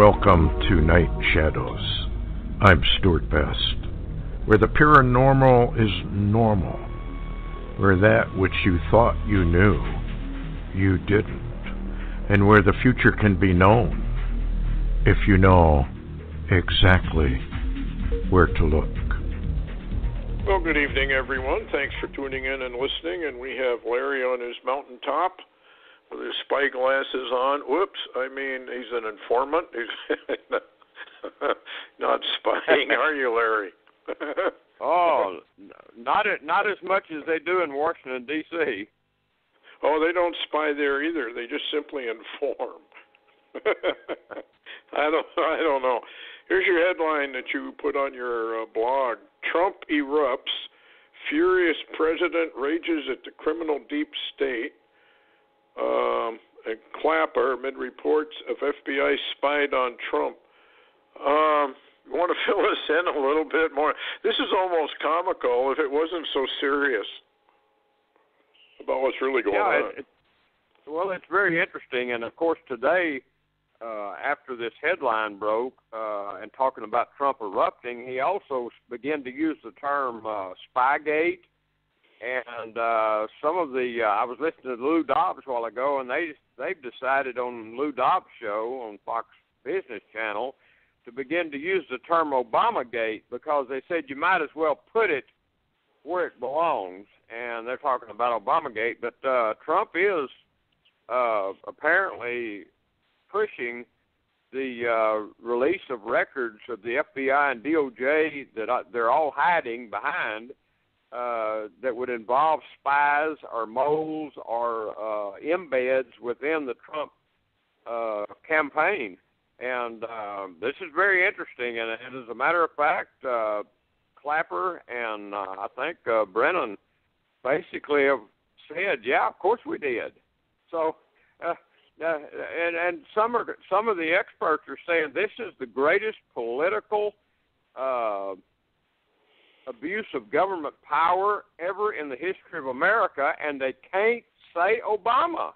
Welcome to Night Shadows. I'm Stewart Best, where the paranormal is normal, where that which you thought you knew, you didn't, and where the future can be known if you know exactly where to look. Well, good evening, everyone. Thanks for tuning in and listening. And we have Larry on his mountaintop with his spyglasses on. He's an informant. He's not spying, are you, Larry? Not as much as they do in Washington, D.C. Oh, they don't spy there either. They just simply inform. I don't know. Here's your headline that you put on your blog. Trump erupts. Furious president rages at the criminal deep state. And Clapper amid reports of FBI spied on Trump. You want to fill us in a little bit more? This is almost comical if it wasn't so serious about what's really going on. It's very interesting. And, of course, today, after this headline broke and talking about Trump erupting, he also began to use the term Spygate. And some of the I was listening to Lou Dobbs a while ago, and they've decided on Lou Dobbs' show on Fox Business Channel to begin to use the term Obamagate because they said you might as well put it where it belongs. And they're talking about Obamagate, but Trump is apparently pushing the release of records of the FBI and DOJ that they're all hiding behind. That would involve spies or moles or embeds within the Trump campaign. And this is very interesting. And as a matter of fact, Clapper and I think Brennan basically have said, yeah, of course we did. So, and some of the experts are saying this is the greatest political abuse of government power ever in the history of America, and they can't say Obama.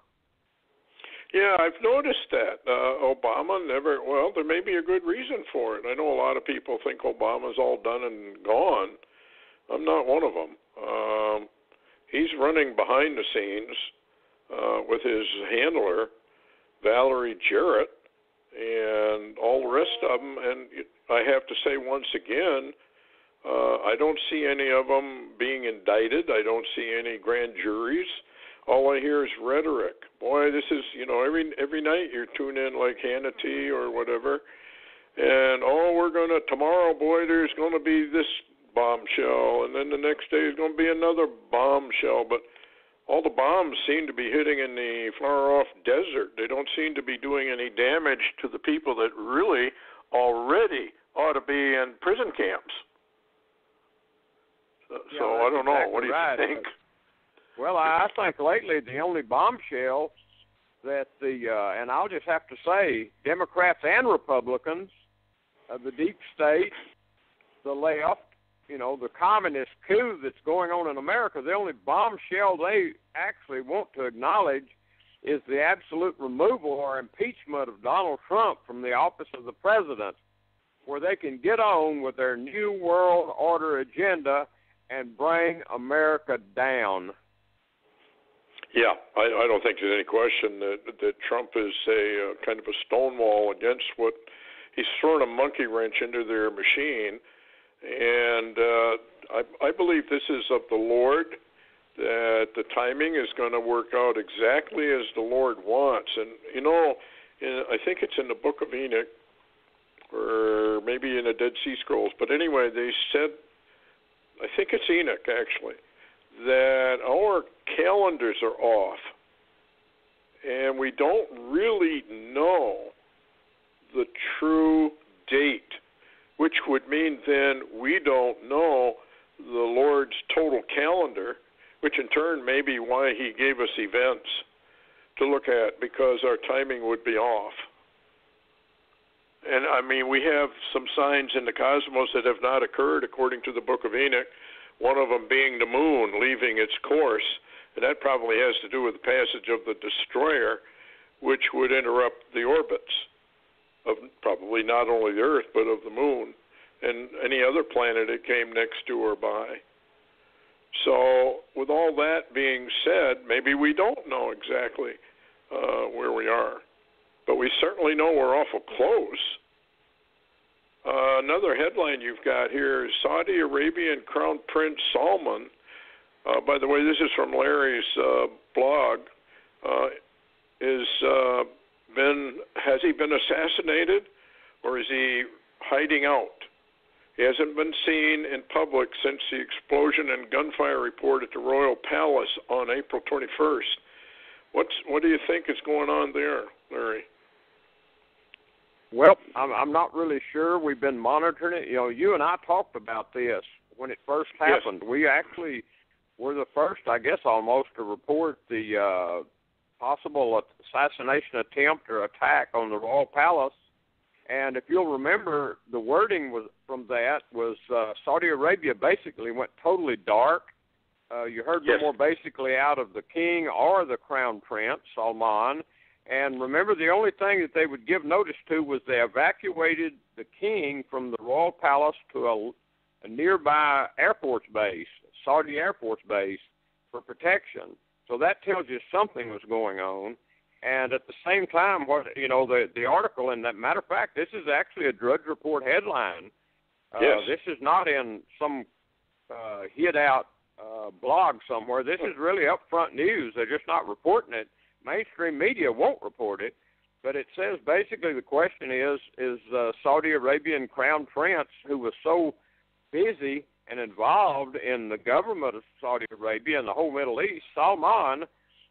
Yeah, I've noticed that. Obama never, there may be a good reason for it. I know a lot of people think Obama's all done and gone. I'm not one of them. He's running behind the scenes with his handler, Valerie Jarrett, and all the rest of them. And I have to say once again, I don't see any of them being indicted. I don't see any grand juries. All I hear is rhetoric. Boy, this is, every night you tune in like Hannity or whatever, and, tomorrow, boy, there's going to be this bombshell, and then the next day is going to be another bombshell. But all the bombs seem to be hitting in the far-off desert. They don't seem to be doing any damage to the people that really already ought to be in prison camps. So I don't know. Exactly. What do you think? Well, I think lately the only bombshell that and I'll just have to say, Democrats and Republicans, the deep state, the left, the communist coup that's going on in America, the only bombshell they actually want to acknowledge is the absolute removal or impeachment of Donald Trump from the office of the president, where they can get on with their New World Order agenda and bring America down. Yeah, I don't think there's any question that Trump is a kind of a stonewall against what he's thrown a monkey wrench into their machine. And I believe this is of the Lord, that the timing is going to work out exactly as the Lord wants. And, I think it's in the book of Enoch, or maybe in the Dead Sea Scrolls. But anyway, they said, I think it's Enoch, actually, that our calendars are off, and we don't really know the true date, which would mean then we don't know the Lord's total calendar, which in turn may be why he gave us events to look at, because our timing would be off. And, we have some signs in the cosmos that have not occurred according to the book of Enoch, one of them being the moon leaving its course, and that probably has to do with the passage of the destroyer, which would interrupt the orbits. of probably not only the Earth but of the Moon and any other planet it came next to or by. So with all that being said, maybe we don't know exactly where we are, but we certainly know we're awful close. Another headline you've got here is Saudi Arabian Crown Prince Salman. By the way, this is from Larry's blog. Has he been assassinated, or is he hiding out? He hasn't been seen in public since the explosion and gunfire report at the Royal Palace on April 21st. What do you think is going on there, Larry? Well, I'm not really sure. We've been monitoring it. You know, you and I talked about this when it first happened. Yes. We actually were the first, I guess, almost to report the possible assassination attempt or attack on the Royal Palace. And if you'll remember, the wording from that was Saudi Arabia basically went totally dark. You heard no more basically out of the king or the crown prince, Salman. And remember, the only thing that they would give notice to was they evacuated the king from the Royal Palace to a nearby Air Force base, Saudi Air Force base, for protection. So that tells you something was going on. And at the same time, the article, and that matter of fact, this is actually a Drudge Report headline. This is not in some hid-out blog somewhere. This is really upfront news. They're just not reporting it. Mainstream media won't report it. But it says basically the question is Saudi Arabian Crown Prince, who was so busy and involved in the government of Saudi Arabia and the whole Middle East, Salman,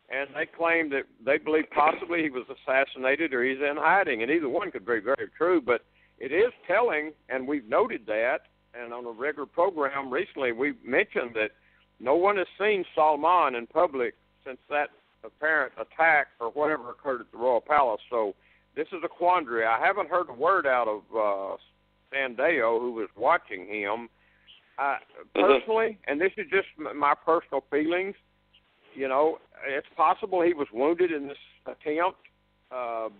and they claim that they believe possibly he was assassinated or he's in hiding, and either one could be very true. But it is telling, and we've noted that, and on a regular program recently we've mentioned that no one has seen Salman in public since that apparent attack or whatever occurred at the Royal Palace. So this is a quandary. I haven't heard a word out of Sandeo, who was watching him. Personally, and this is just my personal feelings, you know, it's possible he was wounded in this attempt,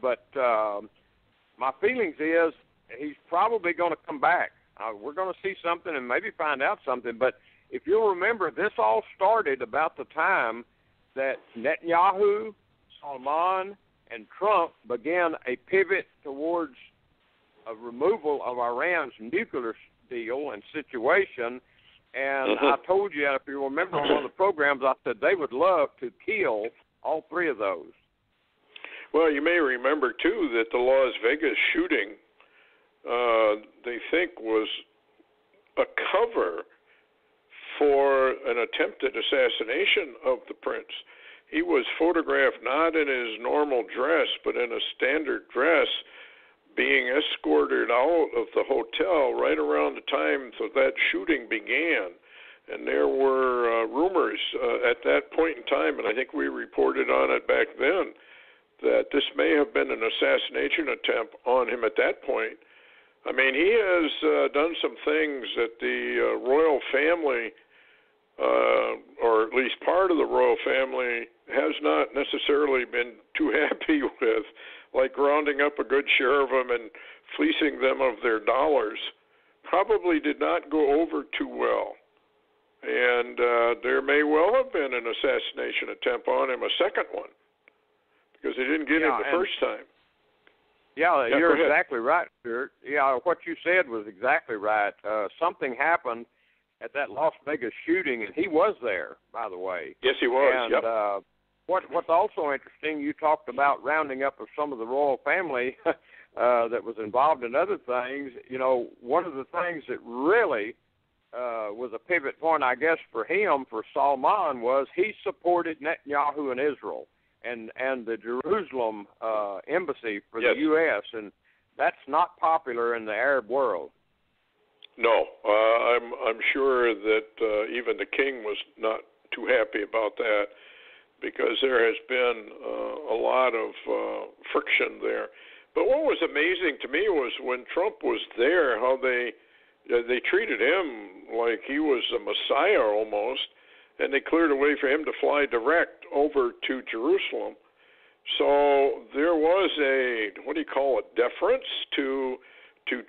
but my feelings is he's probably going to come back. We're going to see something and maybe find out something. But if you'll remember, this all started about the time that Netanyahu, Salman, and Trump began a pivot towards a removal of Iran's nuclear deal and situation. And I told you, if you remember on one of the programs, I said they would love to kill all three of those. Well, you may remember, too, that the Las Vegas shooting, they think, was a cover for an attempted assassination of the prince. He was photographed not in his normal dress, but in a standard dress, being escorted out of the hotel right around the time that shooting began. And there were rumors at that point in time, and I think we reported on it back then, that this may have been an assassination attempt on him at that point. I mean, he has done some things that the royal family, or at least part of the royal family, has not necessarily been too happy with, like rounding up a good share of them and fleecing them of their dollars. Probably did not go over too well. And there may well have been an assassination attempt on him, a second one, because they didn't get him the first time. Yeah, you're exactly right, Stewart. Yeah, what you said was exactly right. Something happened at that Las Vegas shooting, and he was there, by the way. Yes, he was. And what's also interesting, you talked about rounding up of some of the royal family that was involved in other things. You know, one of the things that really was a pivot point, I guess, for him, for Salman, was he supported Netanyahu in Israel and the Jerusalem embassy for the U.S., and that's not popular in the Arab world. No, I'm sure that even the king was not too happy about that, because there has been a lot of friction there. But what was amazing to me was when Trump was there, how they treated him like he was a messiah almost, and they cleared a way for him to fly direct over to Jerusalem. So there was a, what do you call it, deference to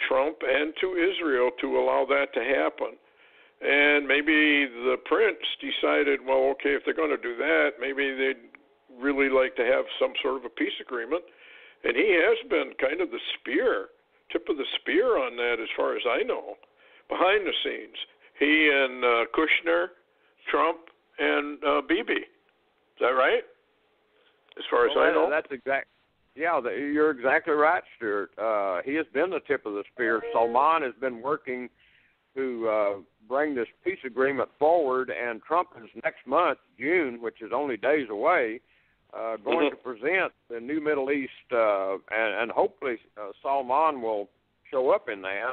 Trump and to Israel to allow that to happen. And maybe the prince decided, well, okay, if they're going to do that, maybe they'd really like to have some sort of a peace agreement. And he has been kind of the tip of the spear on that as far as I know, behind the scenes. He and Kushner, Trump, and Bibi. Is that right? As far as I know? That's exact. Yeah, you're exactly right, Stewart. He has been the tip of the spear. Salman has been working to bring this peace agreement forward, and Trump is next month, June, which is only days away, going to present the new Middle East, and hopefully Salman will show up in that.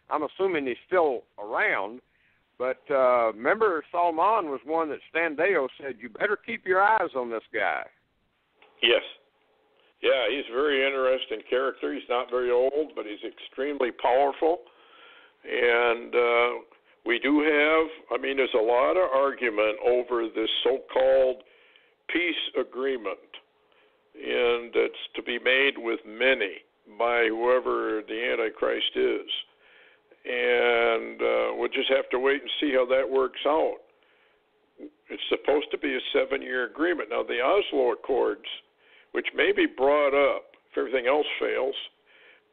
I'm assuming he's still around, but remember Salman was one that Standeo said, you better keep your eyes on this guy. Yes. Yeah, he's a very interesting character. He's not very old, but he's extremely powerful. And we do have, there's a lot of argument over this so-called peace agreement, and that's to be made with many by whoever the Antichrist is. And we'll just have to wait and see how that works out. It's supposed to be a 7-year agreement. Now, the Oslo Accords, which may be brought up if everything else fails,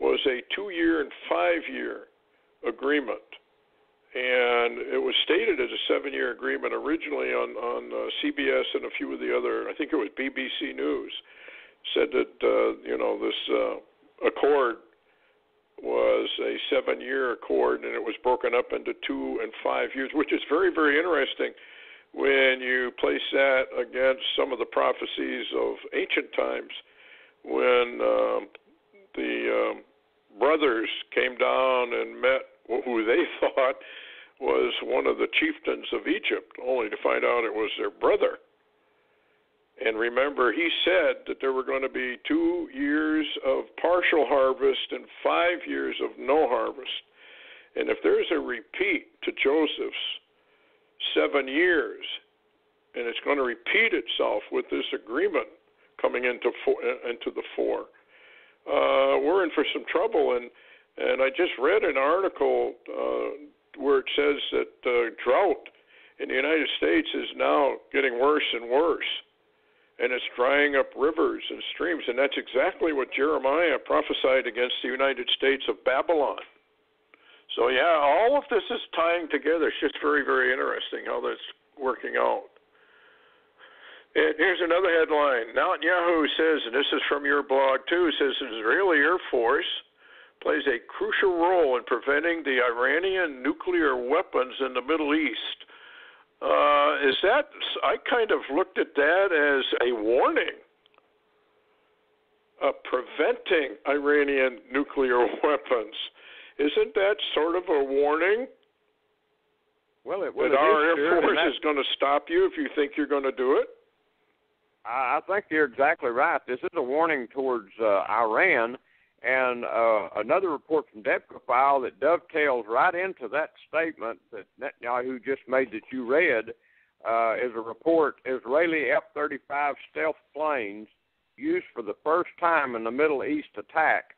was a 2-year and 5-year agreement. And it was stated as a 7-year agreement originally on CBS and a few of the other, I think it was BBC News, said that, this accord was a 7-year accord, and it was broken up into 2 and 5 years, which is very, very interesting when you place that against some of the prophecies of ancient times when the brothers came down and met who they thought was one of the chieftains of Egypt, only to find out it was their brother. And remember, he said that there were going to be 2 years of partial harvest and 5 years of no harvest. And if there's a repeat to Joseph's 7 years, and it's going to repeat itself with this agreement coming into the fore, we're in for some trouble. And I just read an article where it says that drought in the United States is now getting worse and worse, and it's drying up rivers and streams, and that's exactly what Jeremiah prophesied against the United States of Babylon. So, yeah, all of this is tying together. It's just very, very interesting how that's working out. And here's another headline. Netanyahu says, and this is from your blog too, says the Israeli Air Force plays a crucial role in preventing the Iranian nuclear weapons in the Middle East. I kind of looked at that as a warning of preventing Iranian nuclear weapons. Isn't that sort of a warning? Well, that our Air Force is going to stop you if you think you're going to do it? I think you're exactly right. This is a warning towards Iran. And another report from File that dovetails right into that statement that Netanyahu just made that you read is a report, Israeli F-35 stealth planes used for the first time in the Middle East attack.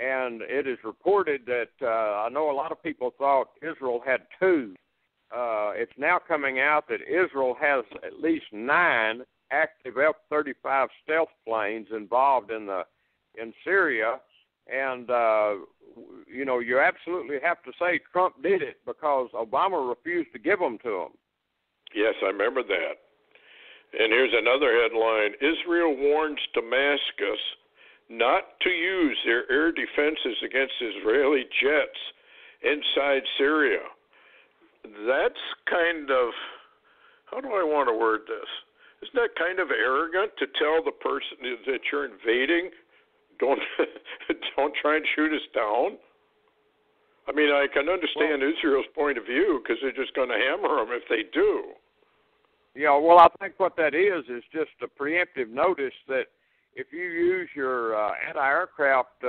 And it is reported that I know a lot of people thought Israel had 2. It's now coming out that Israel has at least 9 active F-35 stealth planes involved in Syria. And, you absolutely have to say Trump did it because Obama refused to give them to him. Yes, I remember that. And here's another headline. Israel warns Damascus not to use their air defenses against Israeli jets inside Syria. That's kind of, how do I want to word this? Isn't that kind of arrogant to tell the person that you're invading, don't try and shoot us down? I mean, I can understand Israel's point of view because they're just going to hammer them if they do. Yeah, well, I think what that is just a preemptive notice that if you use your anti-aircraft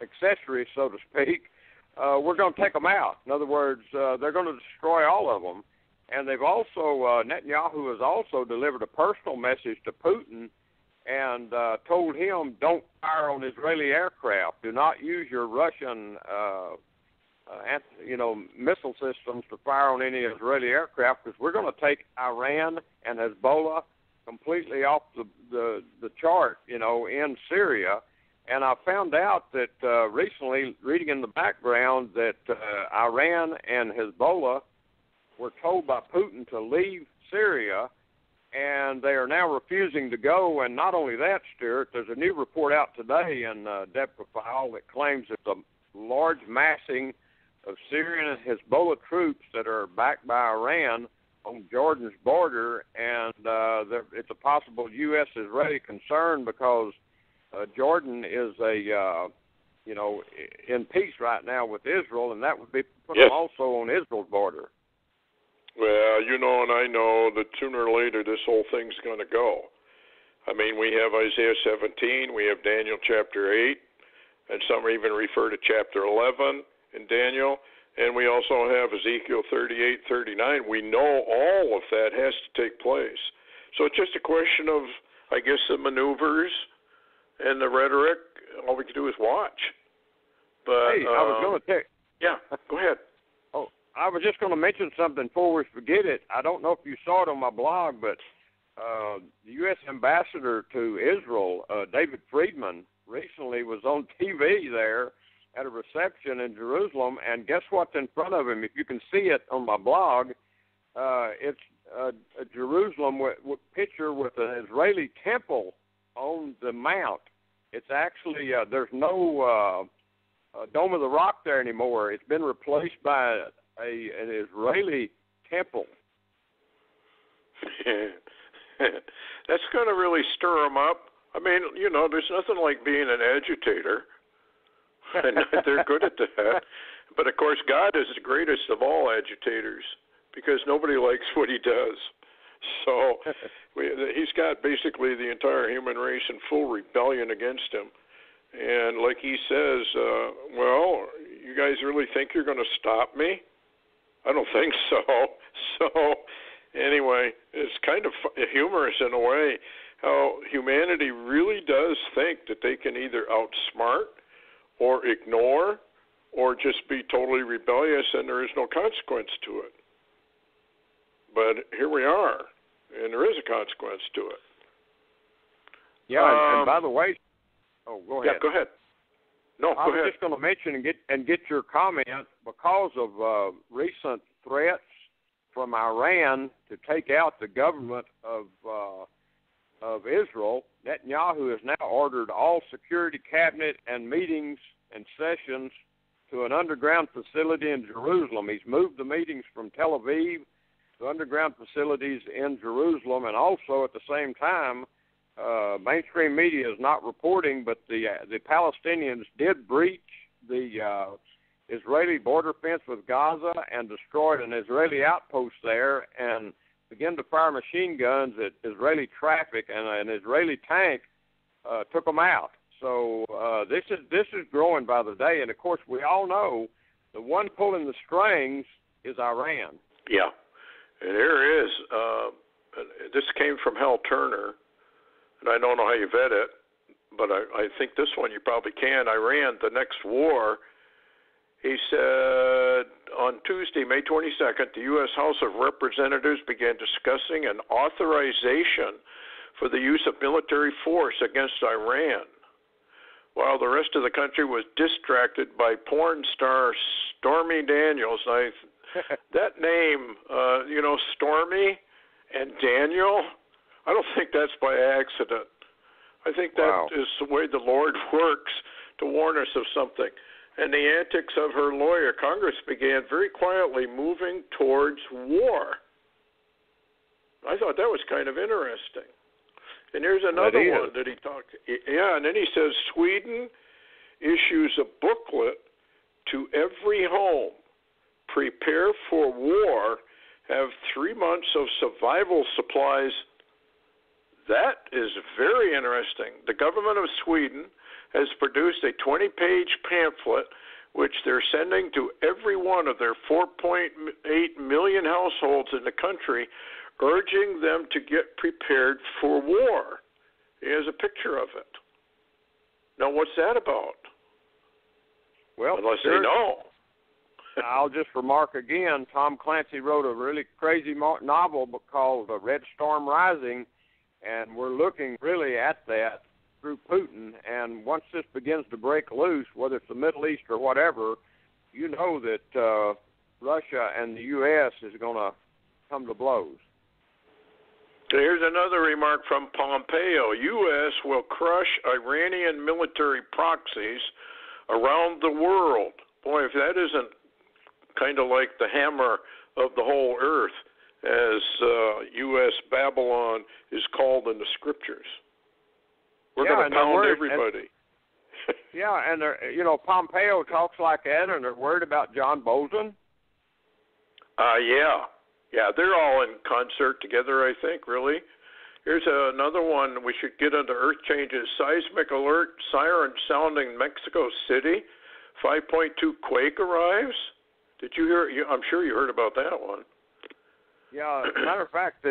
accessories, so to speak, we're going to take them out. In other words, they're going to destroy all of them. And they've also, Netanyahu has also delivered a personal message to Putin and told him, don't fire on Israeli aircraft. Do not use your Russian, missile systems to fire on any Israeli aircraft, because we're going to take Iran and Hezbollah completely off the chart, in Syria. And I found out that recently, reading in the background, that Iran and Hezbollah were told by Putin to leave Syria, and they are now refusing to go. And not only that, Stewart, there's a new report out today in DevProfile that claims that the large massing of Syrian and Hezbollah troops that are backed by Iran on Jordan's border, and it's a possible U.S.-Israeli concern because Jordan is in peace right now with Israel, and that would be put them also on Israel's border. Well, and I know that sooner or later this whole thing's going to go. I mean, we have Isaiah 17, we have Daniel chapter 8, and some even refer to chapter 11 in Daniel, and we also have Ezekiel 38, 39. We know all of that has to take place. So it's just a question of, I guess, the maneuvers and the rhetoric. All we can do is watch. But hey, I was going to tell you. Yeah, go ahead. I was just going to mention something before we forget it. I don't know if you saw it on my blog, but the U.S. ambassador to Israel, David Friedman, recently was on TV there at a reception in Jerusalem, and guess what's in front of him? If you can see it on my blog, it's a Jerusalem picture with an Israeli temple on the mount. It's actually, there's no Dome of the Rock there anymore. It's been replaced by an Israeli temple. That's going to really stir them up. I mean, there's nothing like being an agitator, and they're good at that. But, of course, God is the greatest of all agitators because nobody likes what he does. So he's got basically the entire human race in full rebellion against him. And like he says, well, you guys really think you're going to stop me? I don't think so. So anyway, it's kind of humorous in a way how humanity really does think that they can either outsmart or ignore or just be totally rebellious and there is no consequence to it. But here we are, and there is a consequence to it. Yeah, and by the way, go ahead. Yeah, go ahead. No, I was just going to mention and get your comment because of recent threats from Iran to take out the government of Israel. Netanyahu has now ordered all security cabinet and meetings and sessions to an underground facility in Jerusalem. He's moved the meetings from Tel Aviv to underground facilities in Jerusalem, and also at the same time, mainstream media is not reporting, but the Palestinians did breach the Israeli border fence with Gaza and destroyed an Israeli outpost there and began to fire machine guns at Israeli traffic, and an Israeli tank took them out. So this is growing by the day, and of course we all know the one pulling the strings is Iran. Yeah, and here is this came from Hal Turner. And I don't know how you vet it, but I think this one you probably can. Iran, the next war, he said on Tuesday, May 22nd, the U.S. House of Representatives began discussing an authorization for the use of military force against Iran, while the rest of the country was distracted by porn star Stormy Daniels. That name, Stormy and Daniel, I don't think that's by accident. I think that is the way the Lord works to warn us of something. And the antics of her lawyer, Congress began very quietly moving towards war. I thought that was kind of interesting. And here's another one that he talked. Yeah, and then he says Sweden issues a booklet to every home. Prepare for war. Have 3 months of survival supplies. That is very interesting. The government of Sweden has produced a 20-page pamphlet which they're sending to every one of their 4.8 million households in the country, urging them to get prepared for war. He has a picture of it. Now, what's that about? Well, unless they know. I'll just remark again, Tom Clancy wrote a really crazy novel called Red Storm Rising, and we're looking really at that through Putin. And once this begins to break loose, whether it's the Middle East or whatever, you know that Russia and the U.S. is going to come to blows. Here's another remark from Pompeo. U.S. will crush Iranian military proxies around the world. Boy, if that isn't kind of like the hammer of the whole earth, as U.S. Babylon is called in the scriptures. We're going to pound everybody. And Pompeo talks like that, and they're worried about John Bolton. Yeah, they're all in concert together, I think, really. Here's another one we should get into earth changes. Seismic alert, siren sounding Mexico City. 5.2 quake arrives. Did you hear? I'm sure you heard about that one. Yeah, as a matter of fact,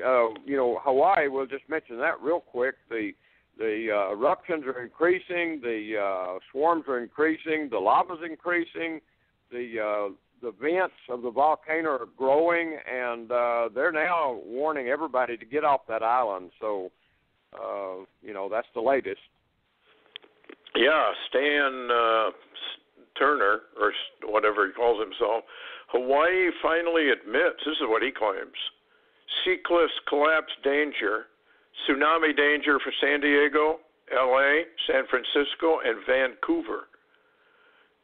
Hawaii, we'll just mention that real quick. The eruptions are increasing, the swarms are increasing, the lava's increasing, the vents of the volcano are growing, and they're now warning everybody to get off that island. So, that's the latest. Yeah, Stan Turner, or whatever he calls himself, Hawaii finally admits, this is what he claims, sea cliffs collapse danger, tsunami danger for San Diego, L.A., San Francisco, and Vancouver.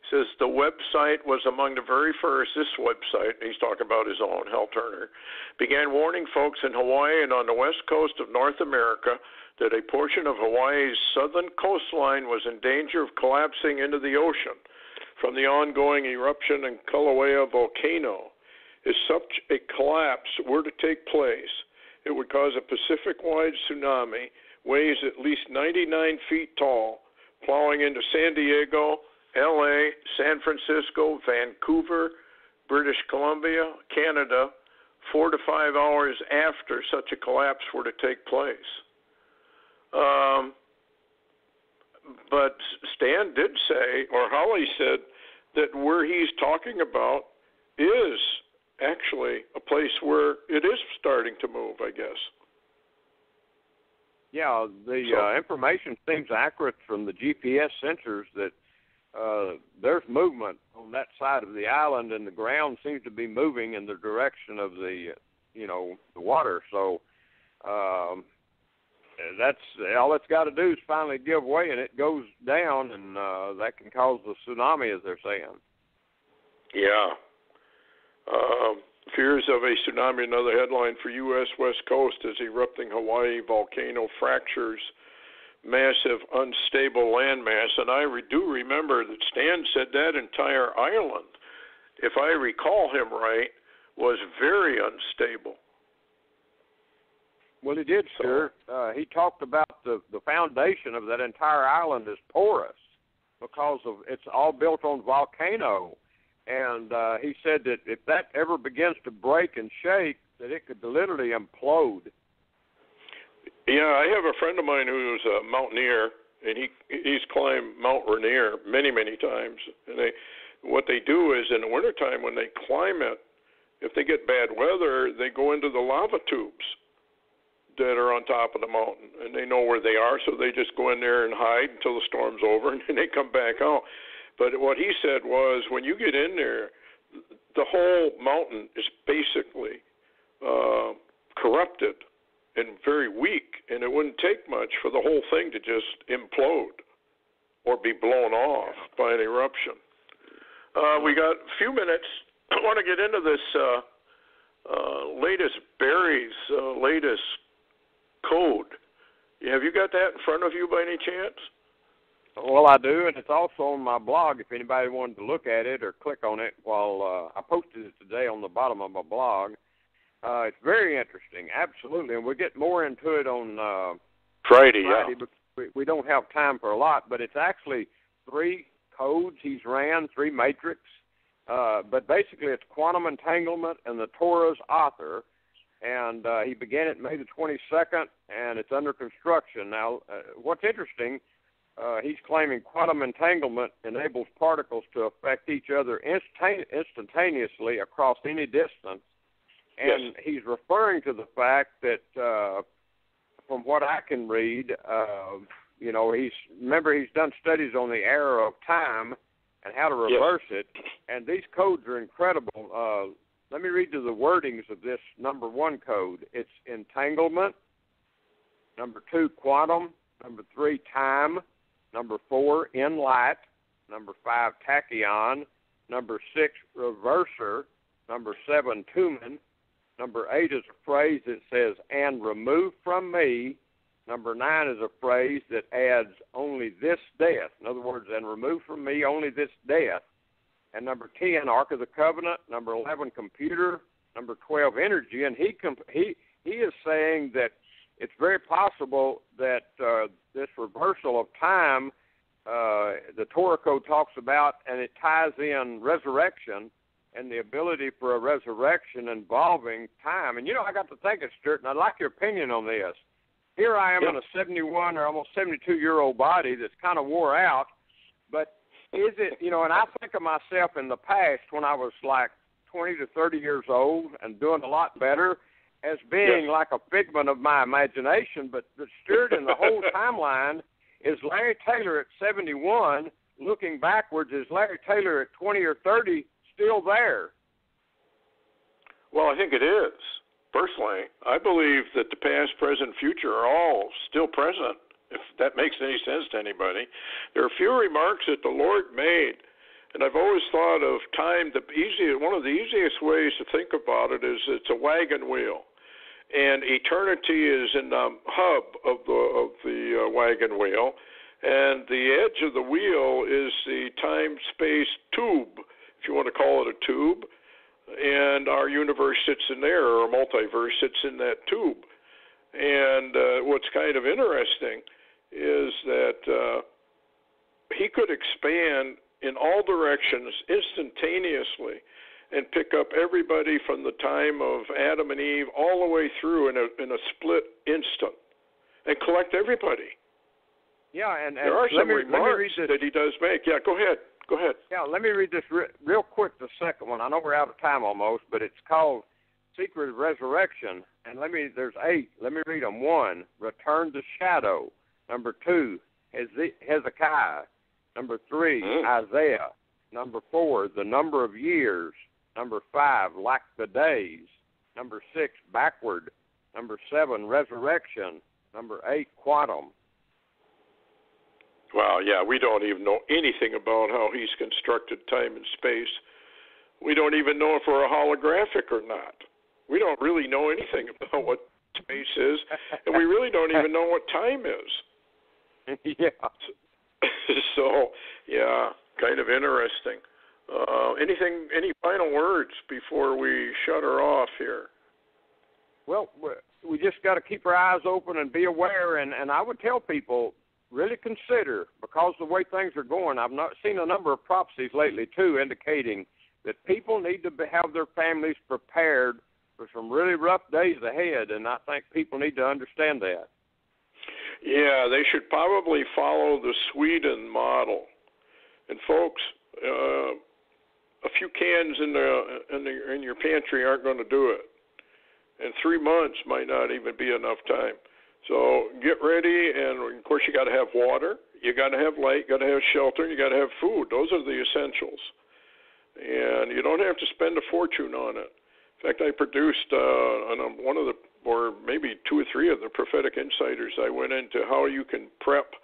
He says the website was among the very first, this website, he's talking about his own, Hal Turner, began warning folks in Hawaii and on the west coast of North America that a portion of Hawaii's southern coastline was in danger of collapsing into the ocean from the ongoing eruption in Kilauea volcano. If such a collapse were to take place, it would cause a Pacific-wide tsunami, waves at least 99 feet tall, plowing into San Diego, L.A., San Francisco, Vancouver, British Columbia, Canada, 4 to 5 hours after such a collapse were to take place. But Stan did say, or Holly said, that where he's talking about is actually a place where it is starting to move, I guess. Yeah, the information seems accurate from the GPS sensors that there's movement on that side of the island, and the ground seems to be moving in the direction of the water. So that's all it's got to do is finally give way, and it goes down, and that can cause the tsunami, as they're saying. Yeah. Fears of a tsunami, another headline for U.S. West Coast as erupting Hawaii volcano fractures massive unstable landmass. And I do remember that Stan said that entire island, if I recall him right, was very unstable. Well, he did, sir. He talked about the foundation of that entire island is porous because of it's all built on volcano. And he said that if that ever begins to break and shake, that it could literally implode. Yeah, I have a friend of mine who's a mountaineer, and he's climbed Mount Rainier many, many times. And what they do is in the wintertime when they climb it, if they get bad weather, they go into the lava tubes that are on top of the mountain, and they know where they are, so they just go in there and hide until the storm's over, and then they come back out. But what he said was when you get in there, the whole mountain is basically corrupted and very weak, and it wouldn't take much for the whole thing to just implode or be blown off by an eruption. We got a few minutes. I want to get into this latest Barry's latest code. Have you got that in front of you by any chance? Well, I do, and it's also on my blog if anybody wanted to look at it or click on it. While I posted it today on the bottom of my blog. It's very interesting, absolutely, and we'll get more into it on Friday. Yeah. But we don't have time for a lot, but it's actually 3 codes he's ran, 3 matrix. But basically it's quantum entanglement, and the Torah's author. And he began it May the 22nd, and it's under construction. Now, what's interesting, he's claiming quantum entanglement enables particles to affect each other instantaneously across any distance. And he's referring to the fact that, from what I can read, he's done studies on the error of time and how to reverse it. And these codes are incredible. Let me read you the wordings of this number 1 code. It's entanglement, number 2, quantum, number 3, time, number 4, in light, number 5, tachyon, number 6, reverser, number 7, tumen, number 8 is a phrase that says, and remove from me. Number 9 is a phrase that adds only this death. In other words, and remove from me only this death. And number 10, Ark of the Covenant. Number 11, computer. Number 12, energy. And he is saying that it's very possible that this reversal of time, the Torah code talks about, and it ties in resurrection and the ability for a resurrection involving time. And, I got to thinking, Stewart, and I'd like your opinion on this. Here I am in a 71 or almost 72-year-old body that's kind of wore out, but is it, and I think of myself in the past when I was like 20 to 30 years old and doing a lot better as being like a figment of my imagination, but Stewart, in the whole timeline, is Larry Taylor at 71 looking backwards? Is Larry Taylor at 20 or 30 still there? Well, I think it is. Personally, I believe that the past, present, future are all still present, if that makes any sense to anybody. There are a few remarks that the Lord made, and I've always thought of time, one of the easiest ways to think about it is it's a wagon wheel, and eternity is in the hub of the wagon wheel, and the edge of the wheel is the time-space tube, if you want to call it a tube. And our universe sits in there, or our multiverse sits in that tube. And what's kind of interesting is that he could expand in all directions instantaneously and pick up everybody from the time of Adam and Eve all the way through in a split instant and collect everybody. Yeah, and there are some remarks that he does make. Yeah, go ahead. Go ahead. Yeah, let me read this real quick, the second one. I know we're out of time almost, but it's called Secret of Resurrection. And there's 8. Let me read them. 1, return to shadow. Number 2, Hezekiah. Number 3, Isaiah. Number 4, the number of years. Number 5, like the days. Number 6, backward. Number 7, resurrection. Number 8, quantum. Well, yeah, we don't even know anything about how he's constructed time and space. We don't even know if we're a holographic or not. We don't really know anything about what space is, and we really don't even know what time is. Yeah. So, yeah, kind of interesting. Any final words before we shut her off here? Well, we just got to keep our eyes open and be aware, and I would tell people, really consider, because the way things are going, I've not seen a number of prophecies lately, too, indicating that people need to have their families prepared for some really rough days ahead, and I think people need to understand that. Yeah, they should probably follow the Sweden model. And, folks, a few cans in your pantry aren't going to do it. And 3 months might not even be enough time. So get ready, and of course you got to have water, you got to have light, you got to have shelter, and you got to have food. Those are the essentials, and you don't have to spend a fortune on it. In fact, I produced on one of the, or maybe 2 or 3 of the prophetic insiders. I went into how you can prep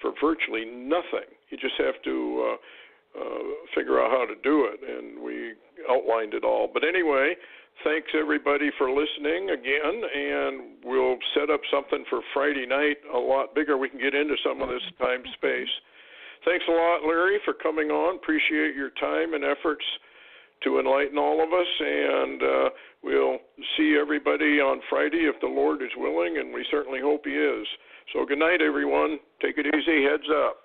for virtually nothing. You just have to figure out how to do it, and we outlined it all. But anyway. Thanks, everybody, for listening again, and we'll set up something for Friday night a lot bigger. We can get into some of this time space. Thanks a lot, Larry, for coming on. Appreciate your time and efforts to enlighten all of us, and we'll see everybody on Friday if the Lord is willing, and we certainly hope he is. So good night, everyone. Take it easy. Heads up.